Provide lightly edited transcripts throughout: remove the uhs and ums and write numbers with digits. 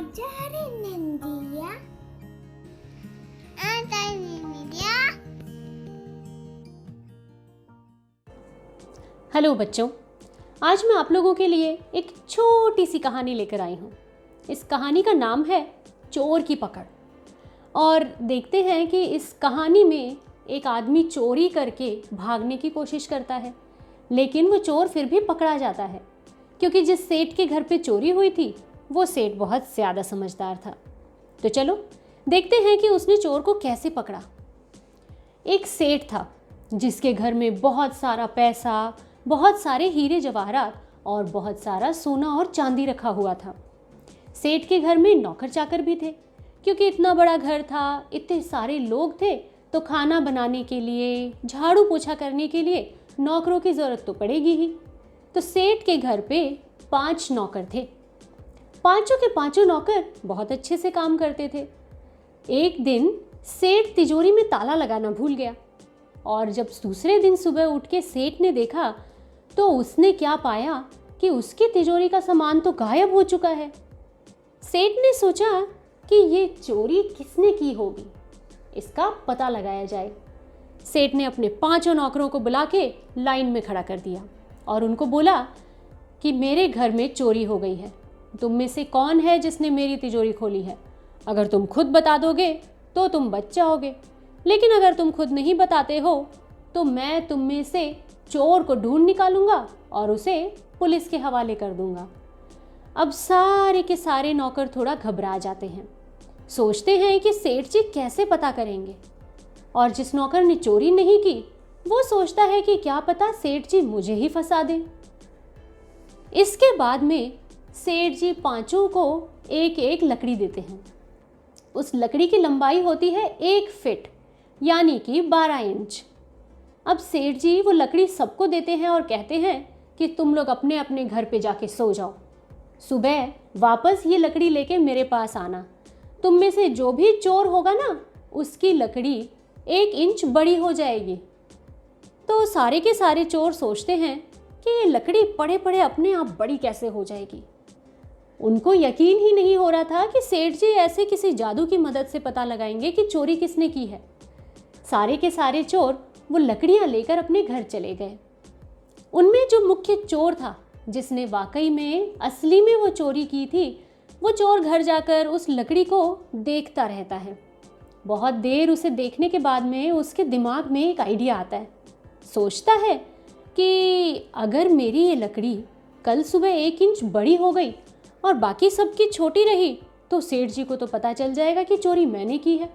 Ajarin India. Ajarin India. Hello बच्चों, आज मैं आप लोगों के लिए एक छोटी सी कहानी लेकर आई हूँ। इस कहानी का नाम है चोर की पकड़। और देखते हैं कि इस कहानी में एक आदमी चोरी करके भागने की कोशिश करता है, लेकिन वो चोर फिर भी पकड़ा जाता है, क्योंकि जिस सेठ के घर पे चोरी हुई थी वो सेठ बहुत ज़्यादा समझदार था। तो चलो देखते हैं कि उसने चोर को कैसे पकड़ा। एक सेठ था जिसके घर में बहुत सारा पैसा, बहुत सारे हीरे जवाहरात और बहुत सारा सोना और चांदी रखा हुआ था। सेठ के घर में नौकर चाकर भी थे, क्योंकि इतना बड़ा घर था, इतने सारे लोग थे, तो खाना बनाने के लिए, झाड़ू पोछा करने के लिए नौकरों की ज़रूरत तो पड़ेगी ही। तो सेठ के घर पे 5 नौकर थे। पांचों के पांचों नौकर बहुत अच्छे से काम करते थे। एक दिन सेठ तिजोरी में ताला लगाना भूल गया, और जब दूसरे दिन सुबह उठ के सेठ ने देखा तो उसने क्या पाया कि उसकी तिजोरी का सामान तो गायब हो चुका है। सेठ ने सोचा कि ये चोरी किसने की होगी, इसका पता लगाया जाए। सेठ ने अपने 5 नौकरों को बुला के लाइन में खड़ा कर दिया और उनको बोला कि मेरे घर में चोरी हो गई है, तुम में से कौन है जिसने मेरी तिजोरी खोली है? अगर तुम खुद बता दोगे तो तुम बच जाओगे, लेकिन अगर तुम खुद नहीं बताते हो तो मैं तुम में से चोर को ढूंढ निकालूंगा और उसे पुलिस के हवाले कर दूंगा। अब सारे के सारे नौकर थोड़ा घबरा जाते हैं, सोचते हैं कि सेठ जी कैसे पता करेंगे। और जिस नौकर ने चोरी नहीं की वो सोचता है कि क्या पता सेठ जी मुझे ही फंसा दें। इसके बाद में सेठ जी 5 को एक एक लकड़ी देते हैं। उस लकड़ी की लंबाई होती है 1 फीट, यानी कि 12 इंच। अब सेठ जी वो लकड़ी सबको देते हैं और कहते हैं कि तुम लोग अपने अपने घर पे जाके सो जाओ, सुबह वापस ये लकड़ी लेके मेरे पास आना। तुम में से जो भी चोर होगा ना, उसकी लकड़ी 1 इंच बड़ी हो जाएगी। तो सारे के सारे चोर सोचते हैं कि ये लकड़ी पड़े पड़े अपने आप बड़ी कैसे हो जाएगी। उनको यकीन ही नहीं हो रहा था कि सेठ जी ऐसे किसी जादू की मदद से पता लगाएंगे कि चोरी किसने की है। सारे के सारे चोर वो लकड़ियां लेकर अपने घर चले गए। उनमें जो मुख्य चोर था, जिसने वाकई में असली में वो चोरी की थी, वो चोर घर जाकर उस लकड़ी को देखता रहता है। बहुत देर उसे देखने के बाद में उसके दिमाग में एक आइडिया आता है। सोचता है कि अगर मेरी ये लकड़ी कल सुबह 1 इंच बड़ी हो गई और बाकी सबकी छोटी रही तो सेठ जी को तो पता चल जाएगा कि चोरी मैंने की है।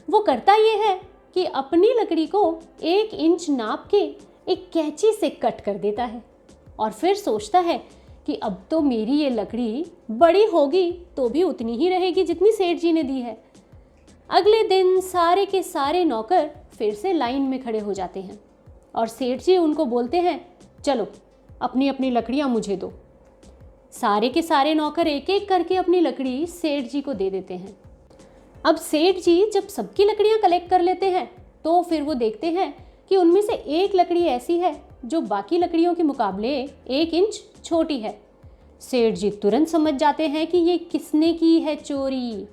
वो करता ये है कि अपनी लकड़ी को 1 इंच नाप के एक कैंची से कट कर देता है, और फिर सोचता है कि अब तो मेरी ये लकड़ी बड़ी होगी तो भी उतनी ही रहेगी जितनी सेठ जी ने दी है। अगले दिन सारे के सारे नौकर फिर से लाइन में खड़े हो जाते हैं और सेठ जी उनको बोलते हैं, चलो अपनी अपनी लकड़ियाँ मुझे दो। सारे के सारे नौकर एक एक करके अपनी लकड़ी सेठ जी को दे देते हैं। अब सेठ जी जब सबकी लकड़ियां कलेक्ट कर लेते हैं तो फिर वो देखते हैं कि उनमें से एक लकड़ी ऐसी है जो बाकी लकड़ियों के मुकाबले 1 इंच छोटी है। सेठ जी तुरंत समझ जाते हैं कि ये किसने की है चोरी,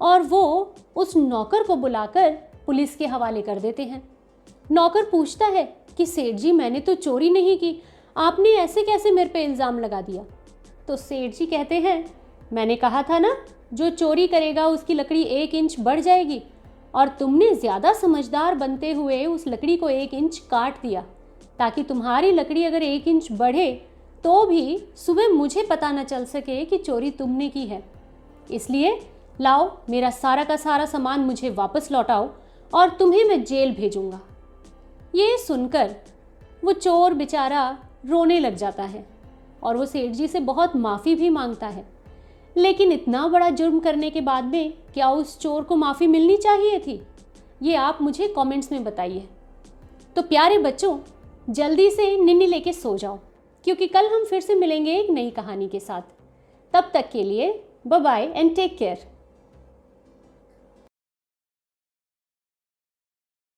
और वो उस नौकर को बुलाकर पुलिस के हवाले कर देते हैं। नौकर पूछता है कि सेठ जी मैंने तो चोरी नहीं की, आपने ऐसे कैसे मेरे पे इल्ज़ाम लगा दिया? तो सेठ जी कहते हैं, मैंने कहा था ना, जो चोरी करेगा उसकी लकड़ी 1 इंच बढ़ जाएगी, और तुमने ज़्यादा समझदार बनते हुए उस लकड़ी को 1 इंच काट दिया, ताकि तुम्हारी लकड़ी अगर 1 इंच बढ़े तो भी सुबह मुझे पता न चल सके कि चोरी तुमने की है। इसलिए लाओ मेरा सारा का सारा सामान मुझे वापस लौटाओ और तुम्हें मैं जेल भेजूँगा। ये सुनकर वो चोर बेचारा रोने लग जाता है और वो सेठ जी से बहुत माफ़ी भी मांगता है। लेकिन इतना बड़ा जुर्म करने के बाद में क्या उस चोर को माफ़ी मिलनी चाहिए थी? ये आप मुझे कमेंट्स में बताइए। तो प्यारे बच्चों, जल्दी से निन्नी लेके सो जाओ, क्योंकि कल हम फिर से मिलेंगे एक नई कहानी के साथ। तब तक के लिए bye bye and take care.